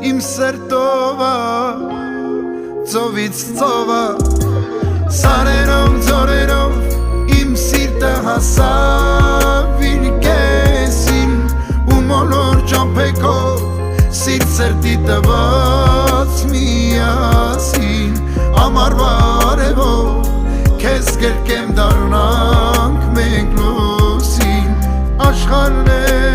Իմ սերտովա ծովից ծովա Սարերով ձորերով իմ սիրտը հասավ իր կեսին ու մոլոր ճամփեքով սիրտ սերտի տված միասին ամառվա արևով քեզ կերկեմ դառնանք մենք լուսին աշխարհն է